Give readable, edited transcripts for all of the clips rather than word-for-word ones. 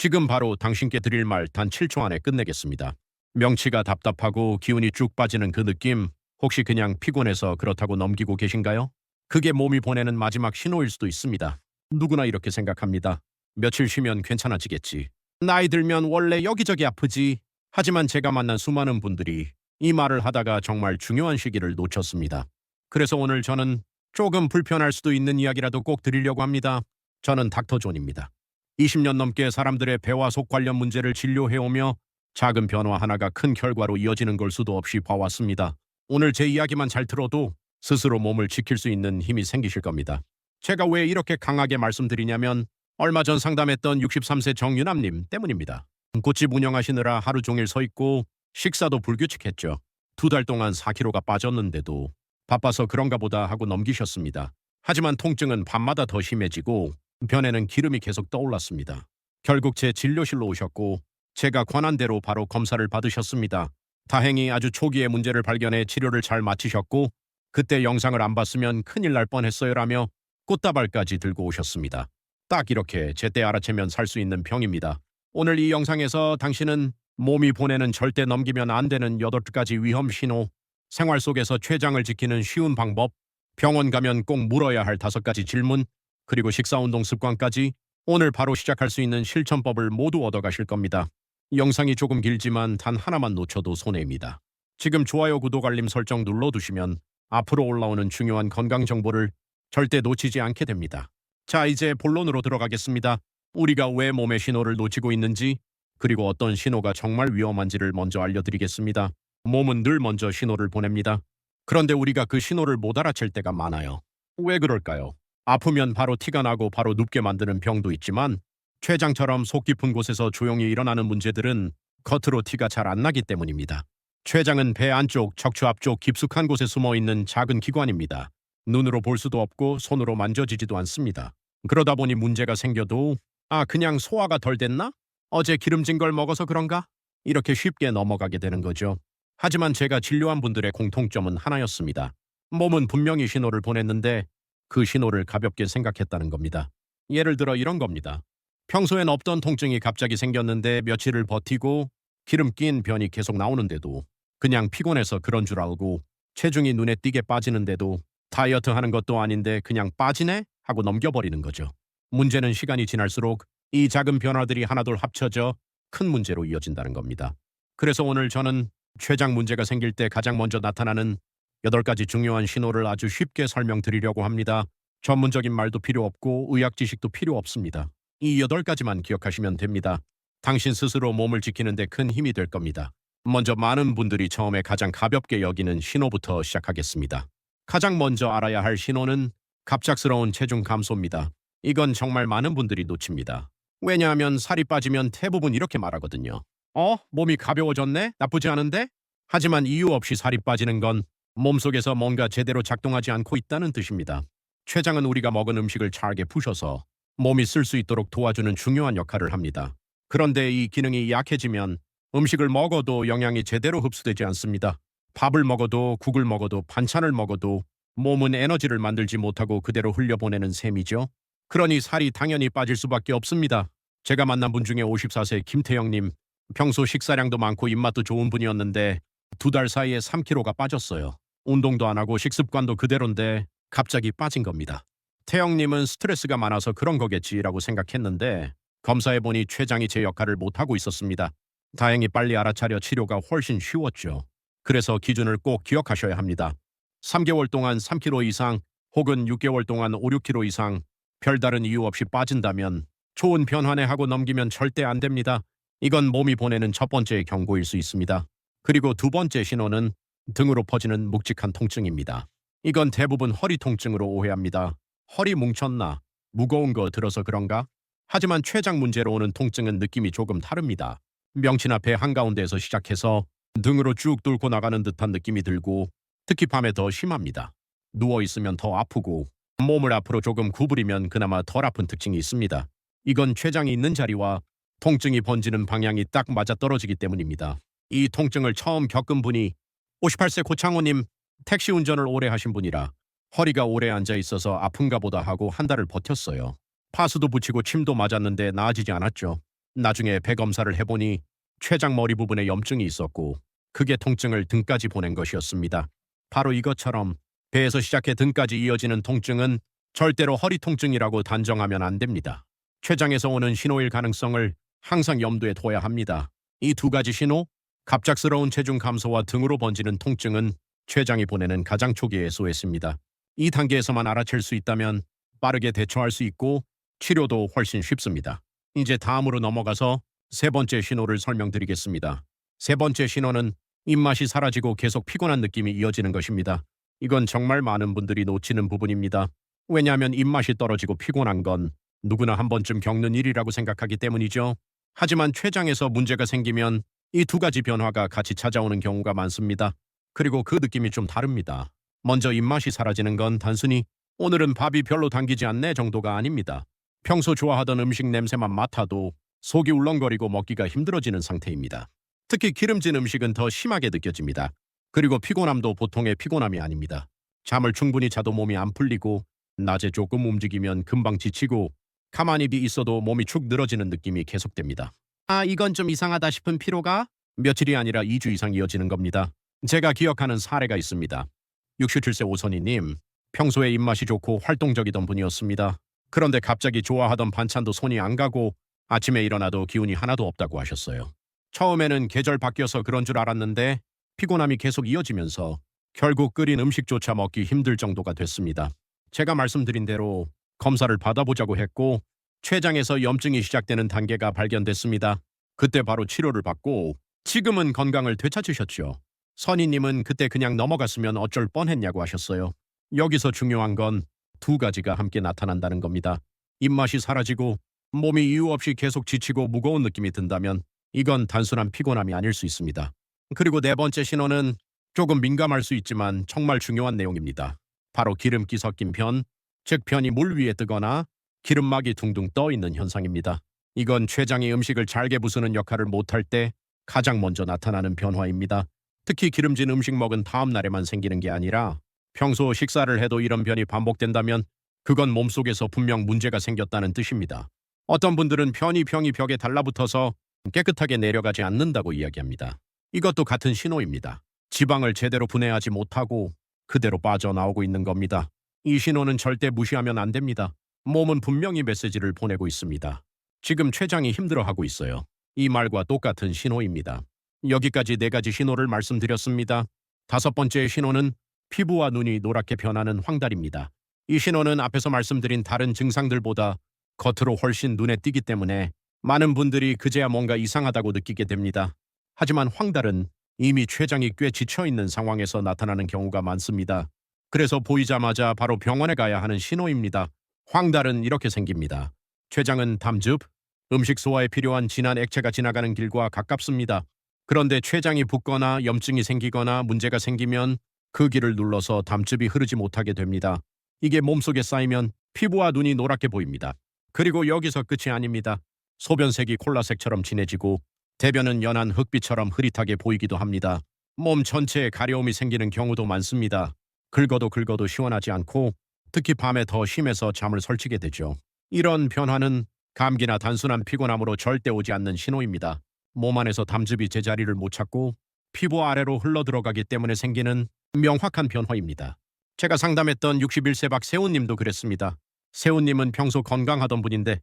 지금 바로 당신께 드릴 말 단 7초 안에 끝내겠습니다. 명치가 답답하고 기운이 쭉 빠지는 그 느낌, 혹시 그냥 피곤해서 그렇다고 넘기고 계신가요? 그게 몸이 보내는 마지막 신호일 수도 있습니다. 누구나 이렇게 생각합니다. 며칠 쉬면 괜찮아지겠지. 나이 들면 원래 여기저기 아프지. 하지만 제가 만난 수많은 분들이 이 말을 하다가 정말 중요한 시기를 놓쳤습니다. 그래서 오늘 저는 조금 불편할 수도 있는 이야기라도 꼭 드리려고 합니다. 저는 닥터 존입니다. 20년 넘게 사람들의 폐와 속 관련 문제를 진료해오며 작은 변화 하나가 큰 결과로 이어지는 걸 수도 없이 봐왔습니다. 오늘 제 이야기만 잘 들어도 스스로 몸을 지킬 수 있는 힘이 생기실 겁니다. 제가 왜 이렇게 강하게 말씀드리냐면 얼마 전 상담했던 63세 정유남님 때문입니다. 꽃집 운영하시느라 하루 종일 서 있고 식사도 불규칙했죠. 2달 동안 4kg가 빠졌는데도 바빠서 그런가 보다 하고 넘기셨습니다. 하지만 통증은 밤마다 더 심해지고 변에는 기름이 계속 떠올랐습니다. 결국 제 진료실로 오셨고 제가 권한 대로 바로 검사를 받으셨습니다. 다행히 아주 초기에 문제를 발견해 치료를 잘 마치셨고 그때 영상을 안 봤으면 큰일 날 뻔했어요라며 꽃다발까지 들고 오셨습니다. 딱 이렇게 제때 알아채면 살 수 있는 병입니다. 오늘 이 영상에서 당신은 몸이 보내는 절대 넘기면 안 되는 8가지 위험 신호, 생활 속에서 췌장을 지키는 쉬운 방법, 병원 가면 꼭 물어야 할 5가지 질문, 그리고 식사운동 습관까지 오늘 바로 시작할 수 있는 실천법을 모두 얻어가실 겁니다. 영상이 조금 길지만 단 하나만 놓쳐도 손해입니다. 지금 좋아요, 구독, 알림 설정 눌러두시면 앞으로 올라오는 중요한 건강 정보를 절대 놓치지 않게 됩니다. 자, 이제 본론으로 들어가겠습니다. 우리가 왜 몸의 신호를 놓치고 있는지, 그리고 어떤 신호가 정말 위험한지를 먼저 알려드리겠습니다. 몸은 늘 먼저 신호를 보냅니다. 그런데 우리가 그 신호를 못 알아챌 때가 많아요. 왜 그럴까요? 아프면 바로 티가 나고 바로 눕게 만드는 병도 있지만 췌장처럼 속 깊은 곳에서 조용히 일어나는 문제들은 겉으로 티가 잘 안 나기 때문입니다. 췌장은 배 안쪽, 척추 앞쪽 깊숙한 곳에 숨어있는 작은 기관입니다. 눈으로 볼 수도 없고 손으로 만져지지도 않습니다. 그러다 보니 문제가 생겨도 그냥 소화가 덜 됐나? 어제 기름진 걸 먹어서 그런가? 이렇게 쉽게 넘어가게 되는 거죠. 하지만 제가 진료한 분들의 공통점은 하나였습니다. 몸은 분명히 신호를 보냈는데 그 신호를 가볍게 생각했다는 겁니다. 예를 들어 이런 겁니다. 평소엔 없던 통증이 갑자기 생겼는데 며칠을 버티고 기름 낀 변이 계속 나오는데도 그냥 피곤해서 그런 줄 알고 체중이 눈에 띄게 빠지는데도 다이어트 하는 것도 아닌데 그냥 빠지네? 하고 넘겨버리는 거죠. 문제는 시간이 지날수록 이 작은 변화들이 하나둘 합쳐져 큰 문제로 이어진다는 겁니다. 그래서 오늘 저는 췌장 문제가 생길 때 가장 먼저 나타나는 8가지 중요한 신호를 아주 쉽게 설명드리려고 합니다. 전문적인 말도 필요 없고 의학 지식도 필요 없습니다. 이 8가지만 기억하시면 됩니다. 당신 스스로 몸을 지키는 데 큰 힘이 될 겁니다. 먼저 많은 분들이 처음에 가장 가볍게 여기는 신호부터 시작하겠습니다. 가장 먼저 알아야 할 신호는 갑작스러운 체중 감소입니다. 이건 정말 많은 분들이 놓칩니다. 왜냐하면 살이 빠지면 대부분 이렇게 말하거든요. 몸이 가벼워졌네? 나쁘지 않은데? 하지만 이유 없이 살이 빠지는 건 몸속에서 뭔가 제대로 작동하지 않고 있다는 뜻입니다. 췌장은 우리가 먹은 음식을 잘게 부셔서 몸이 쓸 수 있도록 도와주는 중요한 역할을 합니다. 그런데 이 기능이 약해지면 음식을 먹어도 영양이 제대로 흡수되지 않습니다. 밥을 먹어도 국을 먹어도 반찬을 먹어도 몸은 에너지를 만들지 못하고 그대로 흘려보내는 셈이죠. 그러니 살이 당연히 빠질 수밖에 없습니다. 제가 만난 분 중에 54세 김태영님, 평소 식사량도 많고 입맛도 좋은 분이었는데 2달 사이에 3kg가 빠졌어요. 운동도 안 하고 식습관도 그대로인데 갑자기 빠진 겁니다. 태영님은 스트레스가 많아서 그런 거겠지라고 생각했는데 검사해보니 췌장이 제 역할을 못하고 있었습니다. 다행히 빨리 알아차려 치료가 훨씬 쉬웠죠. 그래서 기준을 꼭 기억하셔야 합니다. 3개월 동안 3kg 이상 혹은 6개월 동안 5, 6kg 이상 별다른 이유 없이 빠진다면 좋은 변화네 하고 넘기면 절대 안 됩니다. 이건 몸이 보내는 첫 번째 경고일 수 있습니다. 그리고 두 번째 신호는 등으로 퍼지는 묵직한 통증입니다. 이건 대부분 허리 통증으로 오해합니다. 허리 뭉쳤나? 무거운 거 들어서 그런가? 하지만 췌장 문제로 오는 통증은 느낌이 조금 다릅니다. 명치나 배 한가운데에서 시작해서 등으로 쭉 뚫고 나가는 듯한 느낌이 들고 특히 밤에 더 심합니다. 누워있으면 더 아프고 몸을 앞으로 조금 구부리면 그나마 덜 아픈 특징이 있습니다. 이건 췌장이 있는 자리와 통증이 번지는 방향이 딱 맞아떨어지기 때문입니다. 이 통증을 처음 겪은 분이 58세 고창호님, 택시 운전을 오래 하신 분이라 허리가 오래 앉아 있어서 아픈가 보다 하고 한 달을 버텼어요. 파스도 붙이고 침도 맞았는데 나아지지 않았죠. 나중에 배 검사를 해보니 췌장 머리 부분에 염증이 있었고 그게 통증을 등까지 보낸 것이었습니다. 바로 이것처럼 배에서 시작해 등까지 이어지는 통증은 절대로 허리 통증이라고 단정하면 안 됩니다. 췌장에서 오는 신호일 가능성을 항상 염두에 둬야 합니다. 이 두 가지 신호, 갑작스러운 체중 감소와 등으로 번지는 통증은 췌장이 보내는 가장 초기의 SOS입니다. 이 단계에서만 알아챌 수 있다면 빠르게 대처할 수 있고 치료도 훨씬 쉽습니다. 이제 다음으로 넘어가서 세 번째 신호를 설명드리겠습니다. 세 번째 신호는 입맛이 사라지고 계속 피곤한 느낌이 이어지는 것입니다. 이건 정말 많은 분들이 놓치는 부분입니다. 왜냐하면 입맛이 떨어지고 피곤한 건 누구나 한 번쯤 겪는 일이라고 생각하기 때문이죠. 하지만 췌장에서 문제가 생기면 이 두 가지 변화가 같이 찾아오는 경우가 많습니다. 그리고 그 느낌이 좀 다릅니다. 먼저 입맛이 사라지는 건 단순히 오늘은 밥이 별로 당기지 않네 정도가 아닙니다. 평소 좋아하던 음식 냄새만 맡아도 속이 울렁거리고 먹기가 힘들어지는 상태입니다. 특히 기름진 음식은 더 심하게 느껴집니다. 그리고 피곤함도 보통의 피곤함이 아닙니다. 잠을 충분히 자도 몸이 안 풀리고 낮에 조금 움직이면 금방 지치고 가만히 있어도 몸이 축 늘어지는 느낌이 계속됩니다. 이건 좀 이상하다 싶은 피로가 며칠이 아니라 2주 이상 이어지는 겁니다. 제가 기억하는 사례가 있습니다. 67세 오선희님, 평소에 입맛이 좋고 활동적이던 분이었습니다. 그런데 갑자기 좋아하던 반찬도 손이 안 가고 아침에 일어나도 기운이 하나도 없다고 하셨어요. 처음에는 계절 바뀌어서 그런 줄 알았는데 피곤함이 계속 이어지면서 결국 끓인 음식조차 먹기 힘들 정도가 됐습니다. 제가 말씀드린 대로 검사를 받아보자고 했고 췌장에서 염증이 시작되는 단계가 발견됐습니다. 그때 바로 치료를 받고 지금은 건강을 되찾으셨죠. 선희님은 그때 그냥 넘어갔으면 어쩔 뻔했냐고 하셨어요. 여기서 중요한 건 두 가지가 함께 나타난다는 겁니다. 입맛이 사라지고 몸이 이유 없이 계속 지치고 무거운 느낌이 든다면 이건 단순한 피곤함이 아닐 수 있습니다. 그리고 네 번째 신호는 조금 민감할 수 있지만 정말 중요한 내용입니다. 바로 기름기 섞인 편, 즉 편이 물 위에 뜨거나 기름막이 둥둥 떠 있는 현상입니다. 이건 췌장이 음식을 잘게 부수는 역할을 못할 때 가장 먼저 나타나는 변화입니다. 특히 기름진 음식 먹은 다음 날에만 생기는 게 아니라 평소 식사를 해도 이런 변이 반복된다면 그건 몸속에서 분명 문제가 생겼다는 뜻입니다. 어떤 분들은 병이 벽에 달라붙어서 깨끗하게 내려가지 않는다고 이야기합니다. 이것도 같은 신호입니다. 지방을 제대로 분해하지 못하고 그대로 빠져나오고 있는 겁니다. 이 신호는 절대 무시하면 안 됩니다. 몸은 분명히 메시지를 보내고 있습니다. 지금 췌장이 힘들어하고 있어요. 이 말과 똑같은 신호입니다. 여기까지 네 가지 신호를 말씀드렸습니다. 다섯 번째 신호는 피부와 눈이 노랗게 변하는 황달입니다. 이 신호는 앞에서 말씀드린 다른 증상들보다 겉으로 훨씬 눈에 띄기 때문에 많은 분들이 그제야 뭔가 이상하다고 느끼게 됩니다. 하지만 황달은 이미 췌장이 꽤 지쳐있는 상황에서 나타나는 경우가 많습니다. 그래서 보이자마자 바로 병원에 가야 하는 신호입니다. 황달은 이렇게 생깁니다. 췌장은 담즙, 음식 소화에 필요한 진한 액체가 지나가는 길과 가깝습니다. 그런데 췌장이 붓거나 염증이 생기거나 문제가 생기면 그 길을 눌러서 담즙이 흐르지 못하게 됩니다. 이게 몸속에 쌓이면 피부와 눈이 노랗게 보입니다. 그리고 여기서 끝이 아닙니다. 소변색이 콜라색처럼 진해지고 대변은 연한 흙빛처럼 흐릿하게 보이기도 합니다. 몸 전체에 가려움이 생기는 경우도 많습니다. 긁어도 시원하지 않고 특히 밤에 더 심해서 잠을 설치게 되죠. 이런 변화는 감기나 단순한 피곤함으로 절대 오지 않는 신호입니다. 몸 안에서 담즙이 제자리를 못 찾고 피부 아래로 흘러들어가기 때문에 생기는 명확한 변화입니다. 제가 상담했던 61세 박세훈님도 그랬습니다. 세훈님은 평소 건강하던 분인데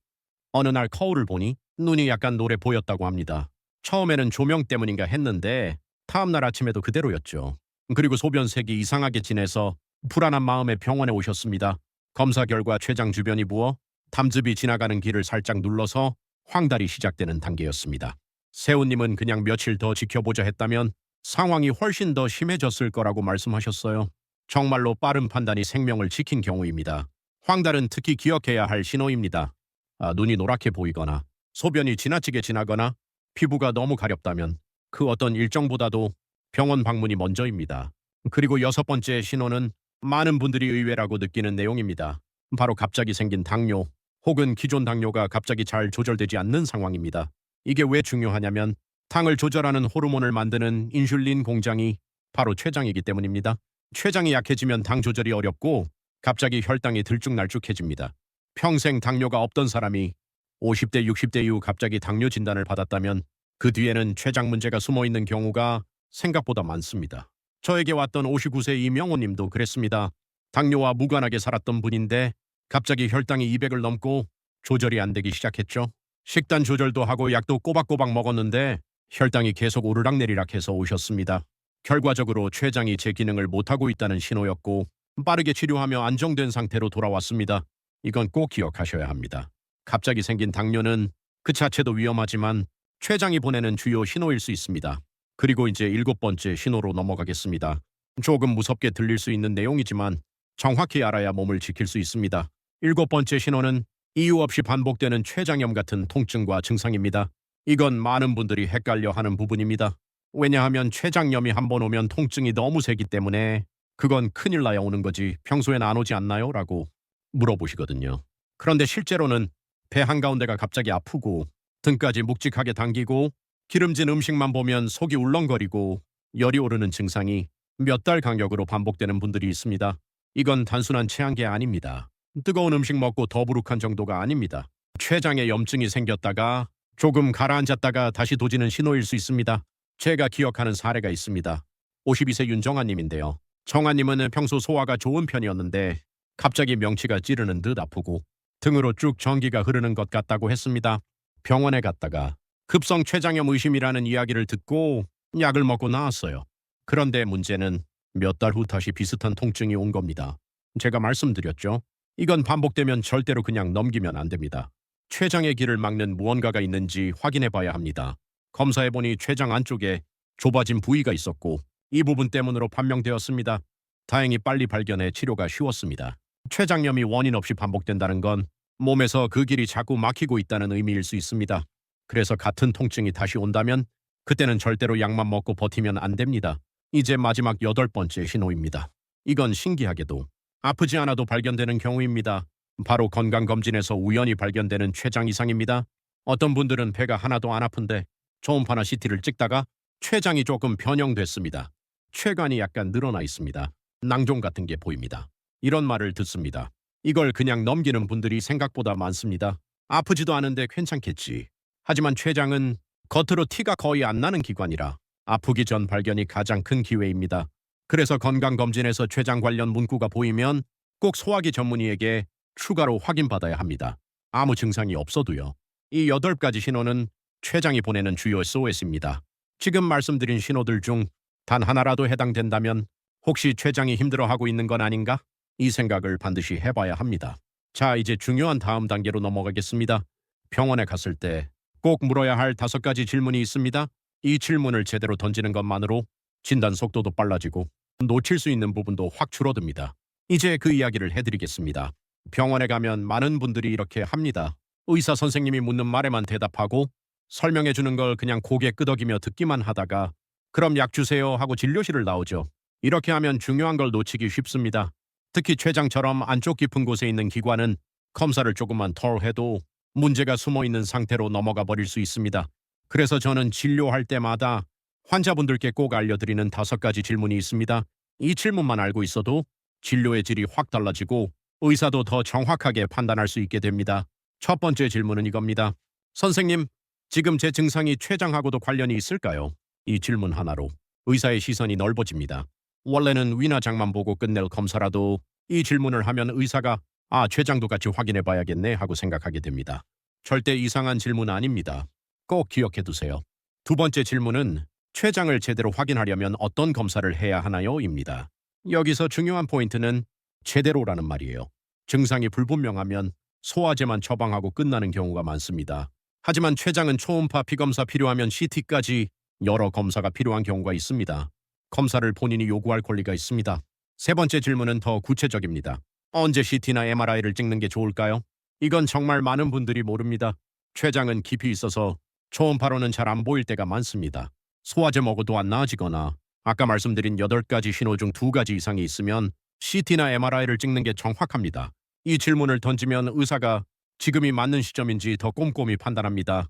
어느 날 거울을 보니 눈이 약간 노래 보였다고 합니다. 처음에는 조명 때문인가 했는데 다음날 아침에도 그대로였죠. 그리고 소변색이 이상하게 진해서 불안한 마음에 병원에 오셨습니다. 검사 결과 췌장 주변이 부어 담즙이 지나가는 길을 살짝 눌러서 황달이 시작되는 단계였습니다. 세훈님은 그냥 며칠 더 지켜보자 했다면 상황이 훨씬 더 심해졌을 거라고 말씀하셨어요. 정말로 빠른 판단이 생명을 지킨 경우입니다. 황달은 특히 기억해야 할 신호입니다. 눈이 노랗게 보이거나 소변이 지나치게 지나거나 피부가 너무 가렵다면 그 어떤 일정보다도 병원 방문이 먼저입니다. 그리고 여섯 번째 신호는 많은 분들이 의외라고 느끼는 내용입니다. 바로 갑자기 생긴 당뇨 혹은 기존 당뇨가 갑자기 잘 조절되지 않는 상황입니다. 이게 왜 중요하냐면 당을 조절하는 호르몬을 만드는 인슐린 공장이 바로 췌장이기 때문입니다. 췌장이 약해지면 당 조절이 어렵고 갑자기 혈당이 들쭉날쭉해집니다. 평생 당뇨가 없던 사람이 50대, 60대 이후 갑자기 당뇨 진단을 받았다면 그 뒤에는 췌장 문제가 숨어 있는 경우가 생각보다 많습니다. 저에게 왔던 59세 이명호 님도 그랬습니다. 당뇨와 무관하게 살았던 분인데 갑자기 혈당이 200을 넘고 조절이 안 되기 시작했죠. 식단 조절도 하고 약도 꼬박꼬박 먹었는데 혈당이 계속 오르락내리락 해서 오셨습니다. 결과적으로 췌장이 제 기능을 못하고 있다는 신호였고 빠르게 치료하며 안정된 상태로 돌아왔습니다. 이건 꼭 기억하셔야 합니다. 갑자기 생긴 당뇨는 그 자체도 위험하지만 췌장이 보내는 주요 신호일 수 있습니다. 그리고 이제 7번째 신호로 넘어가겠습니다. 조금 무섭게 들릴 수 있는 내용이지만 정확히 알아야 몸을 지킬 수 있습니다. 7번째 신호는 이유 없이 반복되는 췌장염 같은 통증과 증상입니다. 이건 많은 분들이 헷갈려 하는 부분입니다. 왜냐하면 췌장염이 한 번 오면 통증이 너무 세기 때문에 그건 큰일 나야 오는 거지 평소엔 안 오지 않나요? 라고 물어보시거든요. 그런데 실제로는 배 한가운데가 갑자기 아프고 등까지 묵직하게 당기고 기름진 음식만 보면 속이 울렁거리고 열이 오르는 증상이 몇 달 간격으로 반복되는 분들이 있습니다. 이건 단순한 체한계 아닙니다. 뜨거운 음식 먹고 더부룩한 정도가 아닙니다. 췌장에 염증이 생겼다가 조금 가라앉았다가 다시 도지는 신호일 수 있습니다. 제가 기억하는 사례가 있습니다. 52세 윤정아님인데요. 정아님은 평소 소화가 좋은 편이었는데 갑자기 명치가 찌르는 듯 아프고 등으로 쭉 전기가 흐르는 것 같다고 했습니다. 병원에 갔다가 급성 췌장염 의심이라는 이야기를 듣고 약을 먹고 나왔어요. 그런데 문제는 몇 달 후 다시 비슷한 통증이 온 겁니다. 제가 말씀드렸죠. 이건 반복되면 절대로 그냥 넘기면 안 됩니다. 췌장의 길을 막는 무언가가 있는지 확인해 봐야 합니다. 검사해보니 췌장 안쪽에 좁아진 부위가 있었고 이 부분 때문으로 판명되었습니다. 다행히 빨리 발견해 치료가 쉬웠습니다. 췌장염이 원인 없이 반복된다는 건 몸에서 그 길이 자꾸 막히고 있다는 의미일 수 있습니다. 그래서 같은 통증이 다시 온다면 그때는 절대로 약만 먹고 버티면 안 됩니다. 이제 마지막 8번째 신호입니다. 이건 신기하게도 아프지 않아도 발견되는 경우입니다. 바로 건강검진에서 우연히 발견되는 췌장 이상입니다. 어떤 분들은 배가 하나도 안 아픈데 초음파나 CT를 찍다가 췌장이 조금 변형됐습니다. 췌관이 약간 늘어나 있습니다. 낭종 같은 게 보입니다. 이런 말을 듣습니다. 이걸 그냥 넘기는 분들이 생각보다 많습니다. 아프지도 않은데 괜찮겠지. 하지만 췌장은 겉으로 티가 거의 안 나는 기관이라 아프기 전 발견이 가장 큰 기회입니다. 그래서 건강검진에서 췌장 관련 문구가 보이면 꼭 소화기 전문의에게 추가로 확인받아야 합니다. 아무 증상이 없어도요. 이 8가지 신호는 췌장이 보내는 주요 SOS입니다. 지금 말씀드린 신호들 중 단 하나라도 해당된다면 혹시 췌장이 힘들어하고 있는 건 아닌가? 이 생각을 반드시 해봐야 합니다. 자, 이제 중요한 다음 단계로 넘어가겠습니다. 병원에 갔을 때 꼭 물어야 할 5가지 질문이 있습니다. 이 질문을 제대로 던지는 것만으로 진단 속도도 빨라지고 놓칠 수 있는 부분도 확 줄어듭니다. 이제 그 이야기를 해드리겠습니다. 병원에 가면 많은 분들이 이렇게 합니다. 의사 선생님이 묻는 말에만 대답하고 설명해 주는 걸 그냥 고개 끄덕이며 듣기만 하다가 그럼 약 주세요 하고 진료실을 나오죠. 이렇게 하면 중요한 걸 놓치기 쉽습니다. 특히 췌장처럼 안쪽 깊은 곳에 있는 기관은 검사를 조금만 덜 해도 문제가 숨어 있는 상태로 넘어가 버릴 수 있습니다. 그래서 저는 진료할 때마다 환자분들께 꼭 알려드리는 5가지 질문이 있습니다. 이 질문만 알고 있어도 진료의 질이 확 달라지고 의사도 더 정확하게 판단할 수 있게 됩니다. 첫 번째 질문은 이겁니다. 선생님, 지금 제 증상이 췌장하고도 관련이 있을까요? 이 질문 하나로 의사의 시선이 넓어집니다. 원래는 위나 장만 보고 끝낼 검사라도 이 질문을 하면 의사가 췌장도 같이 확인해 봐야겠네 하고 생각하게 됩니다. 절대 이상한 질문 아닙니다. 꼭 기억해 두세요. 두 번째 질문은 췌장을 제대로 확인하려면 어떤 검사를 해야 하나요? 입니다. 여기서 중요한 포인트는 제대로라는 말이에요. 증상이 불분명하면 소화제만 처방하고 끝나는 경우가 많습니다. 하지만 췌장은 초음파 피검사 필요하면 CT까지 여러 검사가 필요한 경우가 있습니다. 검사를 본인이 요구할 권리가 있습니다. 세 번째 질문은 더 구체적입니다. 언제 CT나 MRI를 찍는 게 좋을까요? 이건 정말 많은 분들이 모릅니다. 췌장은 깊이 있어서 초음파로는 잘 안 보일 때가 많습니다. 소화제 먹어도 안 나아지거나 아까 말씀드린 8가지 신호 중 2가지 이상이 있으면 CT나 MRI를 찍는 게 정확합니다. 이 질문을 던지면 의사가 지금이 맞는 시점인지 더 꼼꼼히 판단합니다.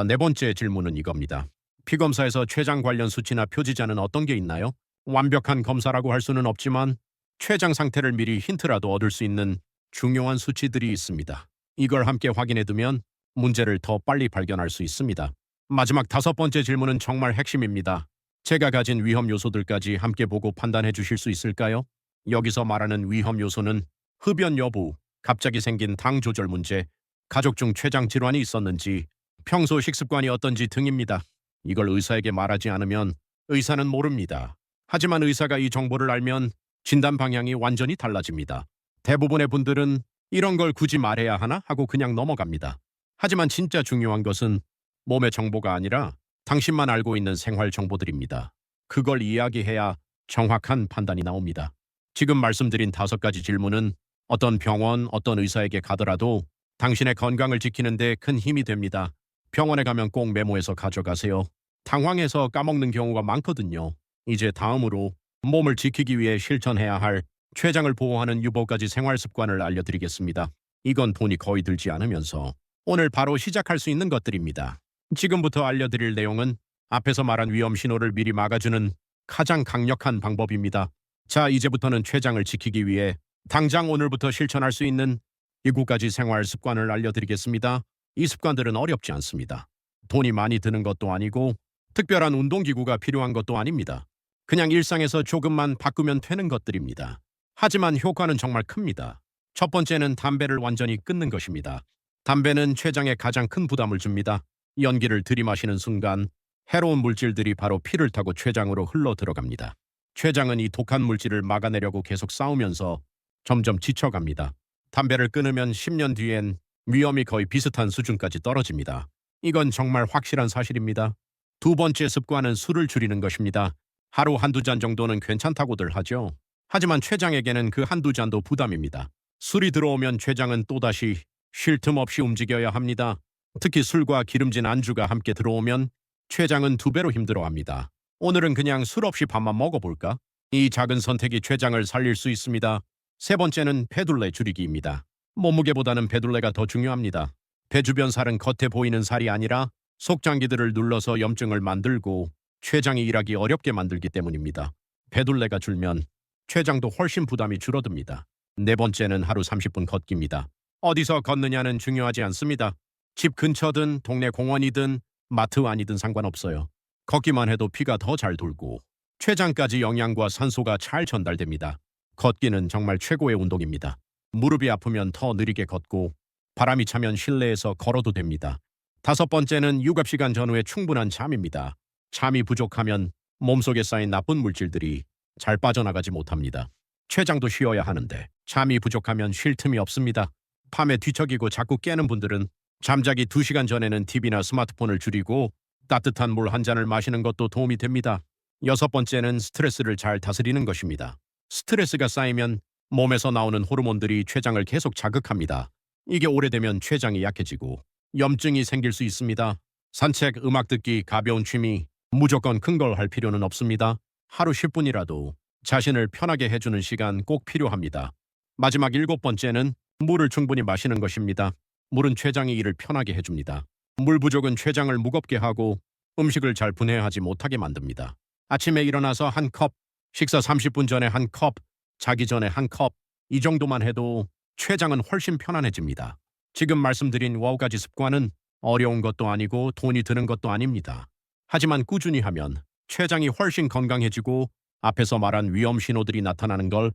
네 번째 질문은 이겁니다. 피검사에서 췌장 관련 수치나 표지자는 어떤 게 있나요? 완벽한 검사라고 할 수는 없지만 췌장 상태를 미리 힌트라도 얻을 수 있는 중요한 수치들이 있습니다. 이걸 함께 확인해 두면 문제를 더 빨리 발견할 수 있습니다. 마지막 다섯 번째 질문은 정말 핵심입니다. 제가 가진 위험 요소들까지 함께 보고 판단해 주실 수 있을까요? 여기서 말하는 위험 요소는 흡연 여부, 갑자기 생긴 당 조절 문제, 가족 중 췌장 질환이 있었는지, 평소 식습관이 어떤지 등입니다. 이걸 의사에게 말하지 않으면 의사는 모릅니다. 하지만 의사가 이 정보를 알면 진단 방향이 완전히 달라집니다. 대부분의 분들은 이런 걸 굳이 말해야 하나 하고 그냥 넘어갑니다. 하지만 진짜 중요한 것은 몸의 정보가 아니라 당신만 알고 있는 생활 정보들입니다. 그걸 이야기해야 정확한 판단이 나옵니다. 지금 말씀드린 다섯 가지 질문은 어떤 병원, 어떤 의사에게 가더라도 당신의 건강을 지키는 데 큰 힘이 됩니다. 병원에 가면 꼭 메모해서 가져가세요. 당황해서 까먹는 경우가 많거든요. 이제 다음으로 몸을 지키기 위해 실천해야 할 췌장을 보호하는 7가지 생활 습관을 알려드리겠습니다. 이건 돈이 거의 들지 않으면서 오늘 바로 시작할 수 있는 것들입니다. 지금부터 알려드릴 내용은 앞에서 말한 위험 신호를 미리 막아주는 가장 강력한 방법입니다. 자, 이제부터는 췌장을 지키기 위해 당장 오늘부터 실천할 수 있는 7가지 생활 습관을 알려드리겠습니다. 이 습관들은 어렵지 않습니다. 돈이 많이 드는 것도 아니고 특별한 운동기구가 필요한 것도 아닙니다. 그냥 일상에서 조금만 바꾸면 되는 것들입니다. 하지만 효과는 정말 큽니다. 첫 번째는 담배를 완전히 끊는 것입니다. 담배는 췌장에 가장 큰 부담을 줍니다. 연기를 들이마시는 순간 해로운 물질들이 바로 피를 타고 췌장으로 흘러 들어갑니다. 췌장은 이 독한 물질을 막아내려고 계속 싸우면서 점점 지쳐갑니다. 담배를 끊으면 10년 뒤엔 위험이 거의 비슷한 수준까지 떨어집니다. 이건 정말 확실한 사실입니다. 두 번째 습관은 술을 줄이는 것입니다. 하루 한두 잔 정도는 괜찮다고들 하죠. 하지만 췌장에게는 그 한두 잔도 부담입니다. 술이 들어오면 췌장은 또다시 쉴 틈 없이 움직여야 합니다. 특히 술과 기름진 안주가 함께 들어오면 췌장은 2배로 힘들어합니다. 오늘은 그냥 술 없이 밥만 먹어볼까? 이 작은 선택이 췌장을 살릴 수 있습니다. 세 번째는 배둘레 줄이기입니다. 몸무게보다는 배둘레가 더 중요합니다. 배 주변 살은 겉에 보이는 살이 아니라 속장기들을 눌러서 염증을 만들고 췌장이 일하기 어렵게 만들기 때문입니다. 배둘레가 줄면 췌장도 훨씬 부담이 줄어듭니다. 네 번째는 하루 30분 걷기입니다. 어디서 걷느냐는 중요하지 않습니다. 집 근처든 동네 공원이든 마트 안이든 상관없어요. 걷기만 해도 피가 더 잘 돌고 췌장까지 영양과 산소가 잘 전달됩니다. 걷기는 정말 최고의 운동입니다. 무릎이 아프면 더 느리게 걷고 바람이 차면 실내에서 걸어도 됩니다. 다섯 번째는 육아시간 전후에 충분한 잠입니다. 잠이 부족하면 몸속에 쌓인 나쁜 물질들이 잘 빠져나가지 못합니다. 췌장도 쉬어야 하는데 잠이 부족하면 쉴 틈이 없습니다. 밤에 뒤척이고 자꾸 깨는 분들은 잠자기 2시간 전에는 TV나 스마트폰을 줄이고 따뜻한 물 한 잔을 마시는 것도 도움이 됩니다. 여섯 번째는 스트레스를 잘 다스리는 것입니다. 스트레스가 쌓이면 몸에서 나오는 호르몬들이 췌장을 계속 자극합니다. 이게 오래되면 췌장이 약해지고 염증이 생길 수 있습니다. 산책, 음악 듣기, 가벼운 취미, 무조건 큰 걸 할 필요는 없습니다. 하루 10분이라도 자신을 편하게 해주는 시간 꼭 필요합니다. 마지막 7번째는 물을 충분히 마시는 것입니다. 물은 췌장이 일을 편하게 해줍니다. 물 부족은 췌장을 무겁게 하고 음식을 잘 분해하지 못하게 만듭니다. 아침에 일어나서 한 컵, 식사 30분 전에 한 컵, 자기 전에 한 컵, 이 정도만 해도 췌장은 훨씬 편안해집니다. 지금 말씀드린 9가지 습관은 어려운 것도 아니고 돈이 드는 것도 아닙니다. 하지만 꾸준히 하면 췌장이 훨씬 건강해지고 앞에서 말한 위험 신호들이 나타나는 걸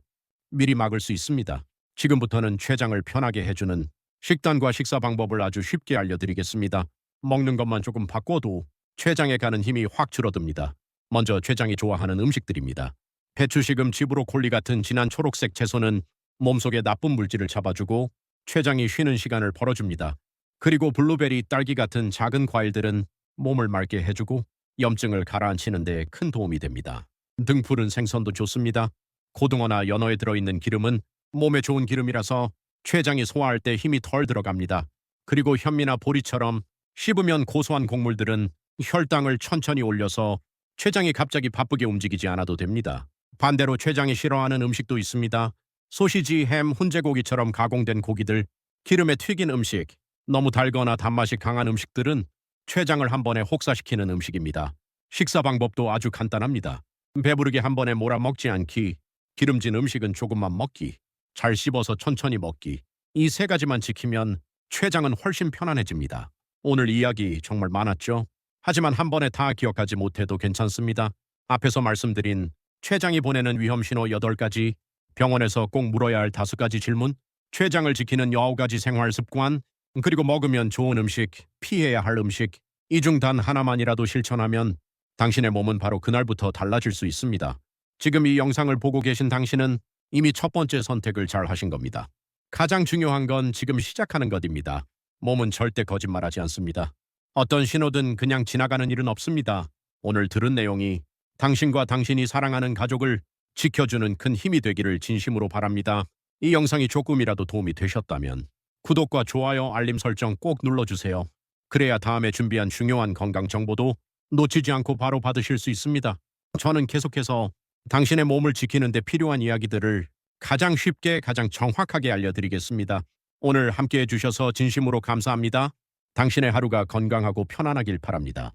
미리 막을 수 있습니다. 지금부터는 췌장을 편하게 해주는 식단과 식사 방법을 아주 쉽게 알려드리겠습니다. 먹는 것만 조금 바꿔도 췌장에 가는 힘이 확 줄어듭니다. 먼저 췌장이 좋아하는 음식들입니다. 배추시금, 브로콜리 같은 진한 초록색 채소는 몸속에 나쁜 물질을 잡아주고 췌장이 쉬는 시간을 벌어줍니다. 그리고 블루베리, 딸기 같은 작은 과일들은 몸을 맑게 해주고 염증을 가라앉히는 데 큰 도움이 됩니다. 등푸른 생선도 좋습니다. 고등어나 연어에 들어있는 기름은 몸에 좋은 기름이라서 췌장이 소화할 때 힘이 덜 들어갑니다. 그리고 현미나 보리처럼 씹으면 고소한 곡물들은 혈당을 천천히 올려서 췌장이 갑자기 바쁘게 움직이지 않아도 됩니다. 반대로 췌장이 싫어하는 음식도 있습니다. 소시지, 햄, 훈제고기처럼 가공된 고기들, 기름에 튀긴 음식, 너무 달거나 단맛이 강한 음식들은 췌장을 한 번에 혹사시키는 음식입니다. 식사 방법도 아주 간단합니다. 배부르게 한 번에 몰아 먹지 않기, 기름진 음식은 조금만 먹기, 잘 씹어서 천천히 먹기, 이 3가지만 지키면 췌장은 훨씬 편안해집니다. 오늘 이야기 정말 많았죠? 하지만 한 번에 다 기억하지 못해도 괜찮습니다. 앞에서 말씀드린 췌장이 보내는 위험 신호 8가지, 병원에서 꼭 물어야 할 5가지 질문, 췌장을 지키는 9가지 생활 습관, 그리고 먹으면 좋은 음식, 피해야 할 음식, 이 중 단 하나만이라도 실천하면 당신의 몸은 바로 그날부터 달라질 수 있습니다. 지금 이 영상을 보고 계신 당신은 이미 첫 번째 선택을 잘 하신 겁니다. 가장 중요한 건 지금 시작하는 것입니다. 몸은 절대 거짓말하지 않습니다. 어떤 신호든 그냥 지나가는 일은 없습니다. 오늘 들은 내용이 당신과 당신이 사랑하는 가족을 지켜주는 큰 힘이 되기를 진심으로 바랍니다. 이 영상이 조금이라도 도움이 되셨다면 구독과 좋아요, 알림 설정 꼭 눌러주세요. 그래야 다음에 준비한 중요한 건강 정보도 놓치지 않고 바로 받으실 수 있습니다. 저는 계속해서 당신의 몸을 지키는 데 필요한 이야기들을 가장 쉽게, 가장 정확하게 알려드리겠습니다. 오늘 함께 해주셔서 진심으로 감사합니다. 당신의 하루가 건강하고 편안하길 바랍니다.